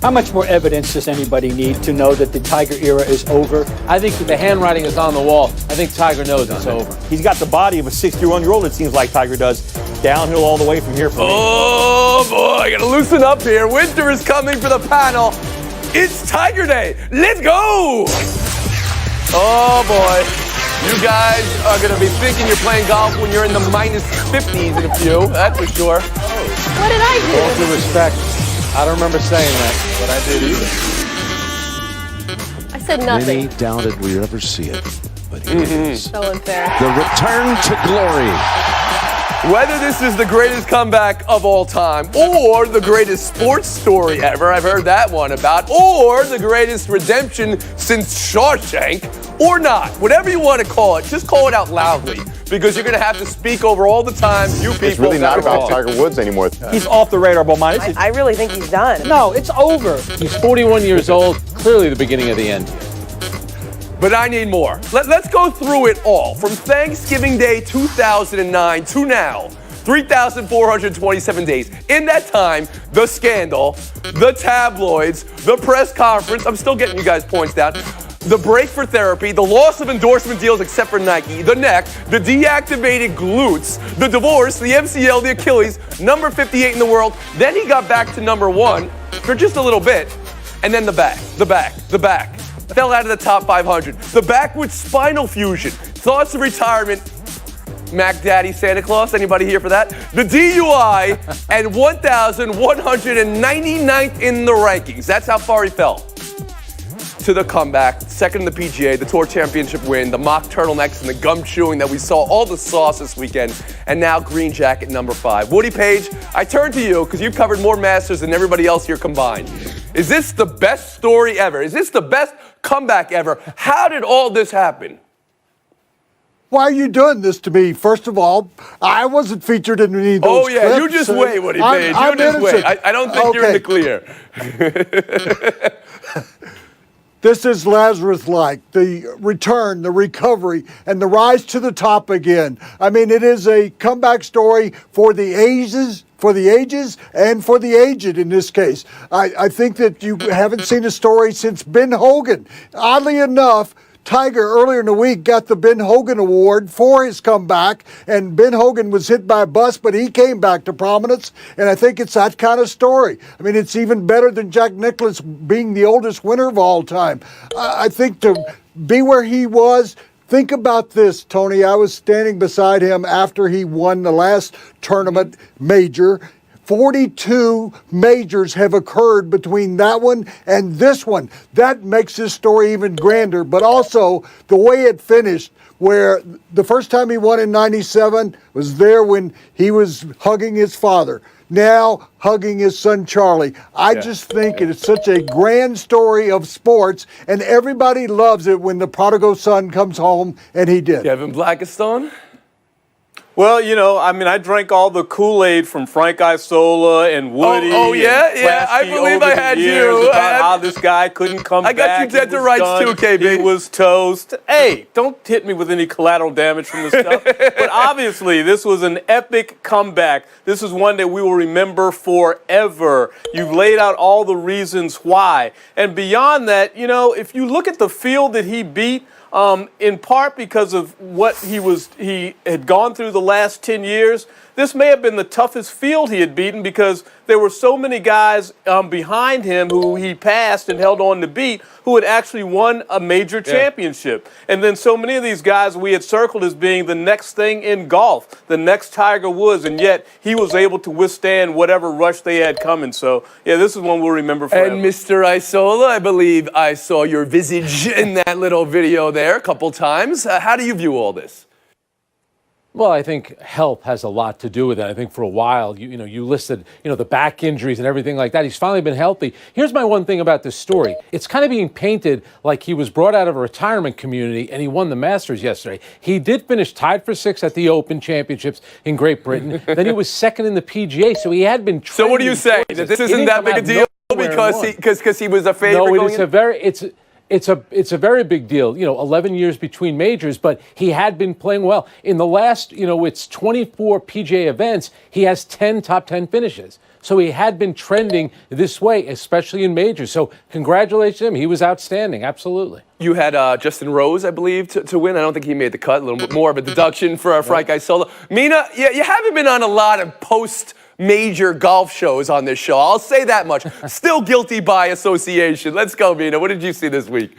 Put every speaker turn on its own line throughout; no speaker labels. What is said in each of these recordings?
How much more evidence does anybody need to know that the Tiger era is over?
I think the handwriting is on the wall. I think Tiger knows it's over.
He's got the body of a 61-year-old, it seems like Tiger does. Downhill all the way from here for me.
Oh, boy, gotta loosen up here. Winter is coming for the panel. It's Tiger Day. Let's go! Oh, boy. You guys are gonna be thinking you're playing golf when you're in the minus 50s in a few, that's for sure.
What did I do?
All due respect, I don't remember saying that, but I did either.
I said nothing.
Many doubted we'd ever see it, but here it is.
So unfair.
The return to glory.
Whether this is the greatest comeback of all time, or the greatest sports story ever, I've heard that one about, or the greatest redemption since Shawshank, or not, whatever you want to call it, just call it out loudly, because you're going to have to speak over all the time. You people.
It's really not about Tiger Woods anymore.
He's off the radar, Bomani.
I really think he's done.
No, it's over.
He's 41 years old, clearly the beginning of the end.
But I need more. Let's go through it all. From Thanksgiving Day 2009 to now, 3,427 days. In that time, the scandal, the tabloids, the press conference, I'm still getting you guys points down, the break for therapy, the loss of endorsement deals except for Nike, the neck, the deactivated glutes, the divorce, the MCL, the Achilles, number 58 in the world. Then he got back to number 1 for just a little bit. And then the back. Fell out of the top 500. The back with spinal fusion. Thoughts of retirement. Mac Daddy Santa Claus, anybody here for that? The DUI and 1,199th in the rankings. That's how far he fell. To the comeback, second in the PGA, the Tour Championship win, the mock turtlenecks and the gum chewing that we saw, all the sauce this weekend, and now green jacket number 5. Woody Page, I turn to you because you've covered more Masters than everybody else here combined. Is this the best story ever? Is this the best comeback ever? How did all this happen?
Why are you doing this to me? First of all, I wasn't featured in any of those
Oh, yeah,
clips.
you just wait, Woody Page. You just wait. I don't think you're in the clear.
This is Lazarus-like, the return, the recovery, and the rise to the top again. I mean, it is a comeback story for the ages, and for the aged in this case. I think that you haven't seen a story since Ben Hogan. Oddly enough, Tiger earlier in the week got the Ben Hogan Award for his comeback, and Ben Hogan was hit by a bus, but he came back to prominence, and I think it's that kind of story. I mean, it's even better than Jack Nicklaus being the oldest winner of all time. I think to be where he was, think about this, Tony. I was standing beside him after he won the last tournament major. 42 majors have occurred between that one and this one. That makes this story even grander, but also the way it finished, where the first time he won in 97 was there when he was hugging his father, now hugging his son Charlie. I just think it is such a grand story of sports, and everybody loves it when the prodigal son comes home, and he did.
Kevin Blackistone?
Well, you know, I mean, I drank all the Kool-Aid from Frank Isola and Woody.
Oh yeah. I believe I had you.
About how this guy couldn't come back.
I got you dead to rights too, KB.
He was toast. Hey, don't hit me with any collateral damage from this stuff. But obviously, this was an epic comeback. This is one that we will remember forever. You've laid out all the reasons why. And beyond that, you know, if you look at the field that he beat, in part because of what he had gone through the last 10 years. This may have been the toughest field he had beaten because there were so many guys behind him who he passed and held on to beat who had actually won a major championship. And then so many of these guys we had circled as being the next thing in golf, the next Tiger Woods, and yet he was able to withstand whatever rush they had coming. So, yeah, this is one we'll remember forever.
And Mr. Isola, I believe I saw your visage in that little video there a couple times. How do you view all this?
Well, I think health has a lot to do with it. I think for a while, you listed, the back injuries and everything like that. He's finally been healthy. Here's my one thing about this story. It's kind of being painted like he was brought out of a retirement community and he won the Masters yesterday. He did finish tied for 6th at the Open Championships in Great Britain. Then he was 2nd in the PGA, so he had been trending.
So what do you say? That this isn't that big a deal because he was a favorite?
No, it's a very big deal. 11 years between majors, but he had been playing well. In the last, it's 24 PGA events, he has 10 top 10 finishes. So he had been trending this way, especially in majors. So congratulations to him. He was outstanding. Absolutely.
You had Justin Rose, I believe, to win. I don't think he made the cut. A little bit more of a deduction for Frank Isola. Mina, you haven't been on a lot of post-major golf shows on this show. I'll say that much. Still guilty by association. Let's go, Mina. What did you see this week?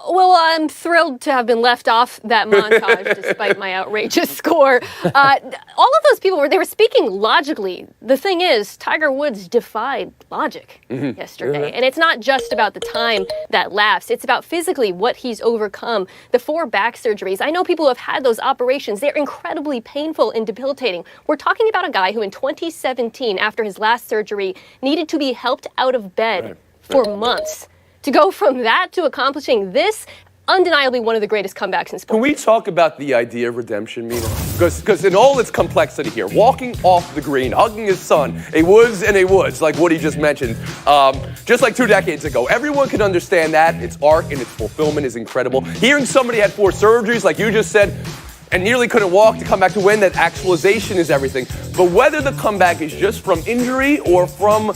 Well, I'm thrilled to have been left off that montage despite my outrageous score. All of those people they were speaking logically. The thing is, Tiger Woods defied logic yesterday. And it's not just about the time that lapsed. It's about physically what he's overcome. The 4 back surgeries. I know people who have had those operations. They're incredibly painful and debilitating. We're talking about a guy who in 2017, after his last surgery, needed to be helped out of bed for months. To go from that to accomplishing this, undeniably one of the greatest comebacks in sports.
Can we talk about the idea of redemption, Mina? Because in all its complexity here, walking off the green, hugging his son, a Woods and a Woods, like Woody just mentioned, just like 2 decades ago, everyone can understand that. Its art and its fulfillment is incredible. Hearing somebody had 4 surgeries, like you just said, and nearly couldn't walk to come back to win, that actualization is everything. But whether the comeback is just from injury or from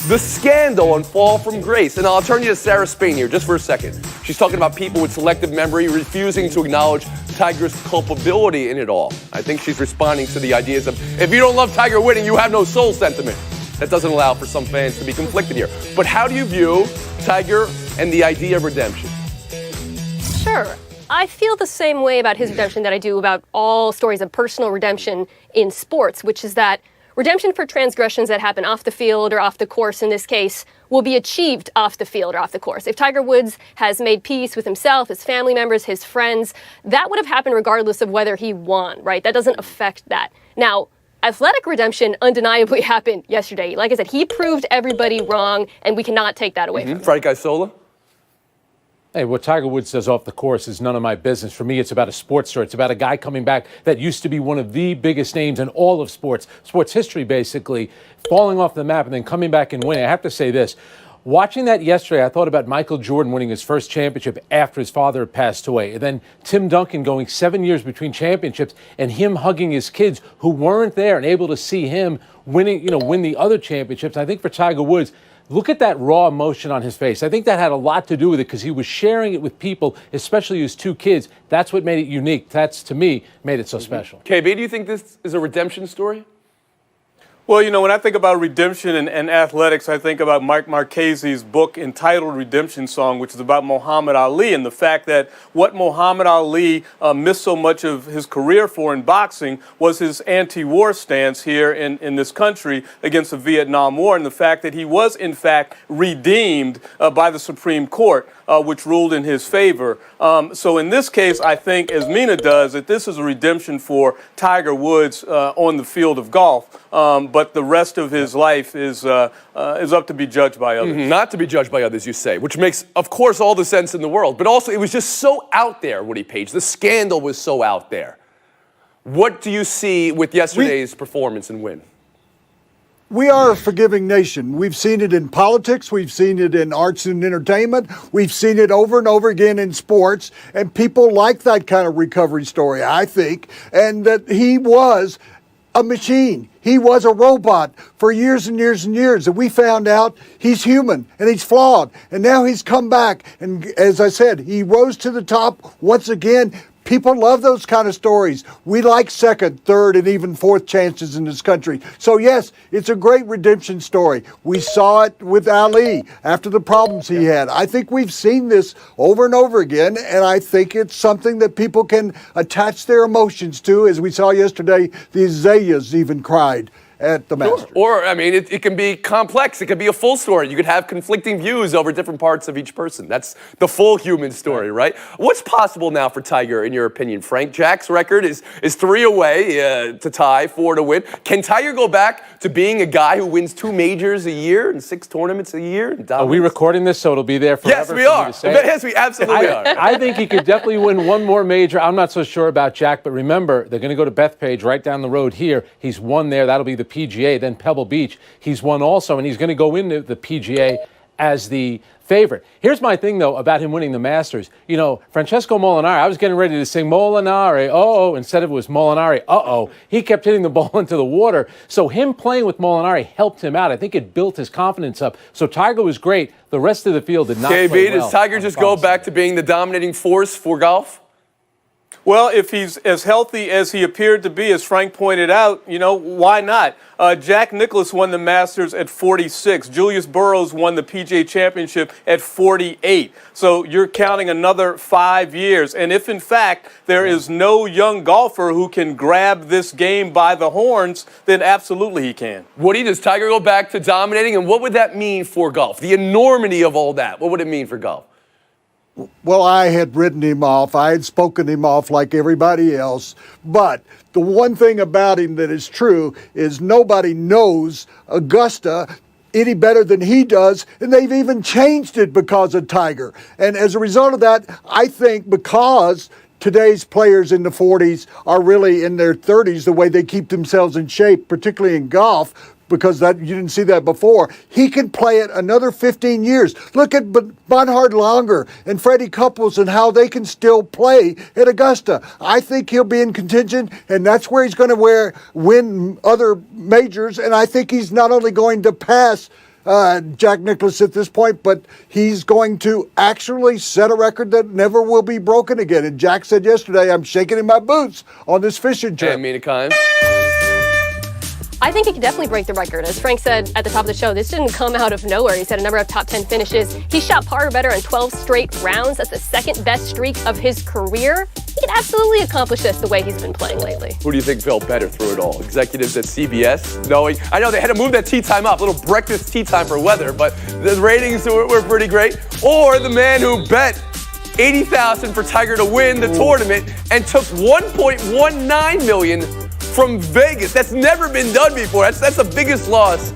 the scandal and fall from grace, and I'll turn you to Sarah Spain here just for a second. She's talking about people with selective memory refusing to acknowledge Tiger's culpability in it all. I think she's responding to the ideas of, if you don't love Tiger winning, you have no soul sentiment. That doesn't allow for some fans to be conflicted here. But how do you view Tiger and the idea of redemption?
Sure. I feel the same way about his redemption that I do about all stories of personal redemption in sports, which is that redemption for transgressions that happen off the field or off the course, in this case, will be achieved off the field or off the course. If Tiger Woods has made peace with himself, his family members, his friends, that would have happened regardless of whether he won, right? That doesn't affect that. Now, athletic redemption undeniably happened yesterday. Like I said, he proved everybody wrong, and we cannot take that away from him.
Frank Isola?
Hey, what Tiger Woods does off the course is none of my business. For me, it's about a sports story. It's about a guy coming back that used to be one of the biggest names in all of sports history, basically, falling off the map and then coming back and winning. I have to say this. Watching that yesterday, I thought about Michael Jordan winning his first championship after his father had passed away. And then Tim Duncan going 7 years between championships and him hugging his kids who weren't there and able to see him winning, win the other championships. I think for Tiger Woods, look at that raw emotion on his face. I think that had a lot to do with it because he was sharing it with people, especially his 2 kids. That's what made it unique. That's, to me, made it so special.
KB, do you think this is a redemption story?
Well, when I think about redemption and athletics, I think about Mike Marchese's book entitled Redemption Song, which is about Muhammad Ali and the fact that what Muhammad Ali missed so much of his career for in boxing was his anti-war stance here in this country against the Vietnam War, and the fact that he was, in fact, redeemed by the Supreme Court, which ruled in his favor. So in this case, I think, as Mina does, that this is a redemption for Tiger Woods on the field of golf. But the rest of his life is up to be judged by others.
Not to be judged by others, you say, which makes, of course, all the sense in the world. But also, it was just so out there, Woody Page. The scandal was so out there. What do you see with yesterday's performance and win?
We are a forgiving nation. We've seen it in politics. We've seen it in arts and entertainment. We've seen it over and over again in sports. And people like that kind of recovery story, I think. And that he was a machine. He was a robot for years and years and years. And we found out he's human and he's flawed. And now he's come back. And as I said, he rose to the top once again. People love those kind of stories. We like second, third, and even fourth chances in this country. So yes, it's a great redemption story. We saw it with Ali after the problems he had. I think we've seen this over and over again, and I think it's something that people can attach their emotions to. As we saw yesterday, the Azaleas even cried at the Masters.
Or, I mean, it can be complex. It can be a full story. You could have conflicting views over different parts of each person. That's the full human story, right? What's possible now for Tiger, in your opinion, Frank? Jack's record is 3 away to tie, 4 to win. Can Tiger go back to being a guy who wins 2 majors a year and 6 tournaments a year?
Are we recording this so it'll be there forever?
Yes, we are. Yes, we absolutely are.
I think he could definitely win 1 more major. I'm not so sure about Jack, but remember, they're going to go to Bethpage right down the road here. He's won there. That'll be the PGA, then Pebble Beach. He's won also, and he's going to go into the PGA as the favorite. Here's my thing, though, about him winning the Masters. You know, Francesco Molinari, I was getting ready to sing Molinari, uh-oh, instead of it was Molinari, uh-oh. He kept hitting the ball into the water. So him playing with Molinari helped him out. I think it built his confidence up. So Tiger was great. The rest of the field did not play well.
KB, does Tiger just go back to being the dominating force for golf?
Well, if he's as healthy as he appeared to be, as Frank pointed out, you know, why not? Jack Nicklaus won the Masters at 46. Julius Burrows won the PGA Championship at 48. So you're counting another 5 years. And if, in fact, there is no young golfer who can grab this game by the horns, then absolutely he can.
Woody, does Tiger go back to dominating? And what would that mean for golf? The enormity of all that. What would it mean for golf?
Well, I had written him off. I had spoken him off like everybody else. But the one thing about him that is true is nobody knows Augusta any better than he does, and they've even changed it because of Tiger. And as a result of that, I think because today's players in the 40s are really in their 30s, the way they keep themselves in shape, particularly in golf, because that you didn't see that before. He can play it another 15 years. Look at Bernhard Langer and Freddie Couples and how they can still play at Augusta. I think he'll be in contention, and that's where he's going to win other majors. And I think he's not only going to pass Jack Nicklaus at this point, but he's going to actually set a record that never will be broken again. And Jack said yesterday, I'm shaking in my boots on this fishing trip.
And Mina Kimes.
I think he could definitely break the record. As Frank said at the top of the show, this didn't come out of nowhere. He said a number of top 10 finishes. He shot par or better in 12 straight rounds. That's the second best streak of his career. He can absolutely accomplish this the way he's been playing lately.
Who do you think felt better through it all? Executives at CBS knowing, I know they had to move that tee time up, a little breakfast tee time for weather, but the ratings were pretty great. Or the man who bet $80,000 for Tiger to win the tournament and took $1.19 million from Vegas. That's never been done before. That's the biggest loss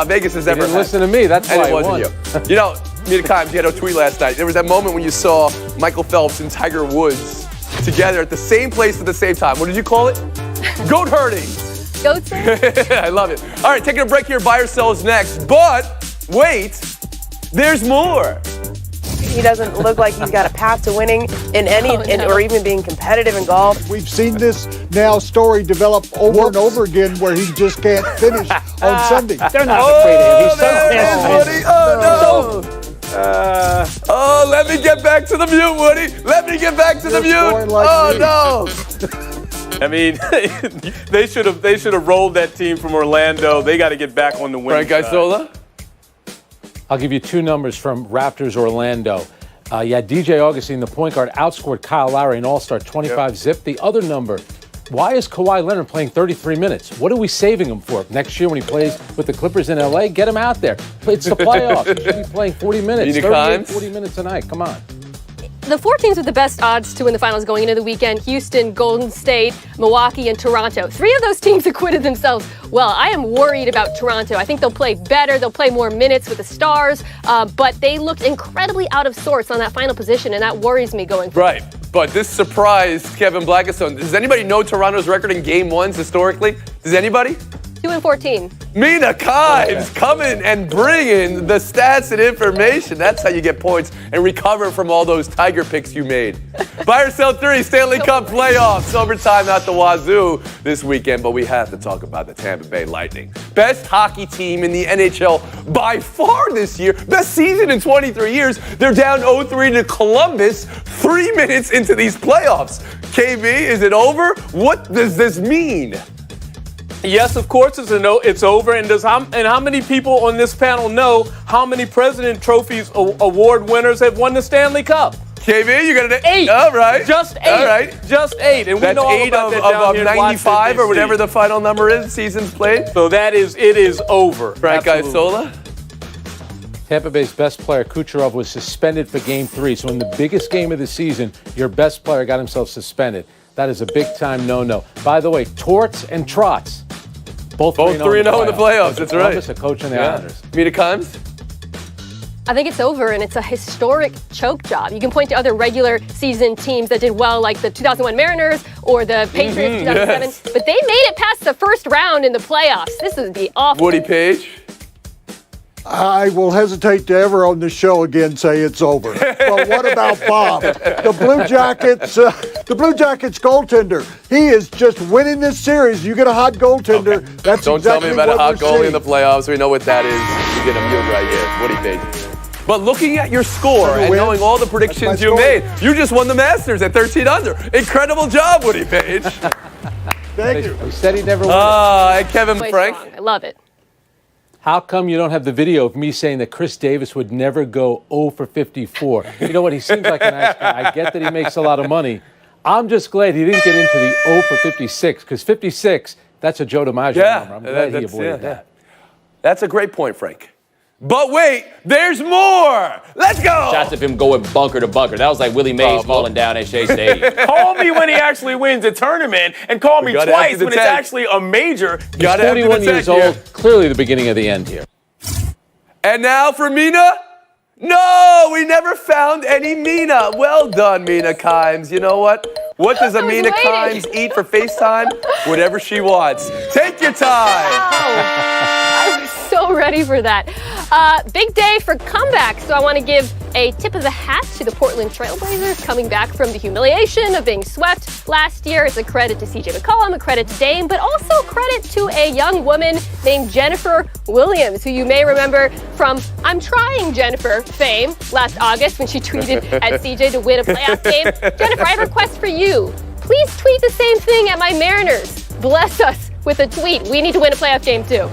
Vegas has ever had.
Listen to me. That's
and
why
it wasn't you. You know, Mina Kimes, you had a tweet last night. There was that moment when you saw Michael Phelps and Tiger Woods together at the same place at the same time. What did you call it? Goat herding.
Goats?
I love it. All right, taking a break here. Buy or sell is next. But wait, there's more.
He doesn't look like he's got a path to winning in any, or even being competitive in golf.
We've seen this now story develop over and over again where he just can't finish on Sunday.
They're not afraid of him. He's so
Woody. Oh, no. Oh, let me get back to the mute, Woody. Let me get back to the mute. No.
I mean, they should have rolled that team from Orlando. They got to get back on the winning
Frank
side.
Isola?
I'll give you two numbers from Raptors Orlando. DJ Augustine, the point guard, outscored Kyle Lowry in All-Star 25-zip. The other number, why is Kawhi Leonard playing 33 minutes? What are we saving him for? Next year when he plays with the Clippers in L.A., get him out there. It's the playoffs. He should be playing 40 minutes, 40 minutes a night. Come on.
The four teams with the best odds to win the finals going into the weekend: Houston, Golden State, Milwaukee, and Toronto. Three of those teams acquitted themselves well. I am worried about Toronto. I think they'll play better. They'll play more minutes with the Stars, but they looked incredibly out of sorts on that final position, and that worries me going forward.
Right, but this surprised Kevin Blackistone. Does anybody know Toronto's record in Game 1s historically? Does anybody?
2-14.
Mina Kimes coming and bringing the stats and information. That's how you get points and recover from all those Tiger picks you made. Buy or sell 3, Stanley Cup playoffs. Overtime at the wazoo this weekend, but we have to talk about the Tampa Bay Lightning. Best hockey team in the NHL by far this year. Best season in 23 years. They're down 0-3 to Columbus 3 minutes into these playoffs. KB, is it over? What does this mean?
Yes, of course it's over. And how many people on this panel know how many President Trophies award winners have won the Stanley Cup?
KB, you got an
8.
All right.
Just 8.
All right.
Just 8. And
that's
we know all
8
about that down
of
here in
95
Washington,
or whatever
D.C.
the final number is, seasons played.
So it is over.
Frank Isola.
Tampa Bay's best player, Kucherov, was suspended for Game 3. So in the biggest game of the season, your best player got himself suspended. That is a big-time no-no. By the way, Torts and Trotz, both 3-0
in the playoffs. That's right.
Columbus, a coach in the Islanders.
Mina Kimes?
I think it's over, and it's a historic choke job. You can point to other regular season teams that did well, like the 2001 Mariners or the Patriots 2007, but they made it past the first round in the playoffs. This would be awful.
Woody Page?
I will hesitate to ever on the show again say it's over. But what about Bob? The Blue Jackets goaltender. He is just winning this series. You get a hot goaltender.
Okay.
That's
Don't
exactly
tell me about
what
a hot
we're
goalie
seeing.
in the playoffs. We know what that is. You get a mute right here. Woody Page. But looking at your score and
win.
knowing all the
That's
predictions
my
you
story.
made, you just won the Masters at 13 under. Incredible job, Woody Page.
Thank you.
He said he never won.
And Kevin
Way
Frank.
strong. I love it.
How come you don't have the video of me saying that Chris Davis would never go 0 for 54? You know what? He seems like a nice guy. I get that he makes a lot of money. I'm just glad he didn't get into the 0 for 56, because 56, that's a Joe DiMaggio number. I'm glad he avoided that.
That's a great point, Frank. But wait, there's more. Let's go.
Shots of him going bunker to bunker. That was like Willie Mays falling down at Shea Stadium.
Call me when he actually wins a tournament, and call me
gotta
twice
empty the
when it's
tank.
actually a major.
He's
Gotta empty the
41 years
tank here.
old, clearly the beginning of the end here.
And now for Mina. No, we never found any Mina. Well done, Mina Kimes. You know what? What does
I was
Mina
waiting.
Kimes eat for FaceTime? Whatever she wants. Take your time.
I was so ready for that. Big day for comebacks, so I want to give a tip of the hat to the Portland Trailblazers coming back from the humiliation of being swept last year. It's a credit to CJ McCollum, a credit to Dame, but also a credit to a young woman named Jennifer Williams, who you may remember from I'm Trying Jennifer fame last August when she tweeted at CJ to win a playoff game. Jennifer, I have a request for you. Please tweet the same thing at my Mariners. Bless us with a tweet. We need to win a playoff game too.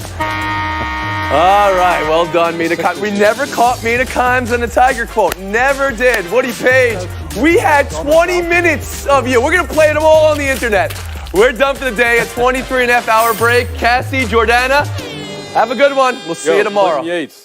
All right, well done, Mina Kimes. We never caught Mina Kimes on the Tiger quote. Never did. Woody Page, we had 20 minutes of you. We're going to play them all on the internet. We're done for the day. A 23.5 hour break. Cassie, Jordana, have a good one. We'll see you tomorrow.
Yates.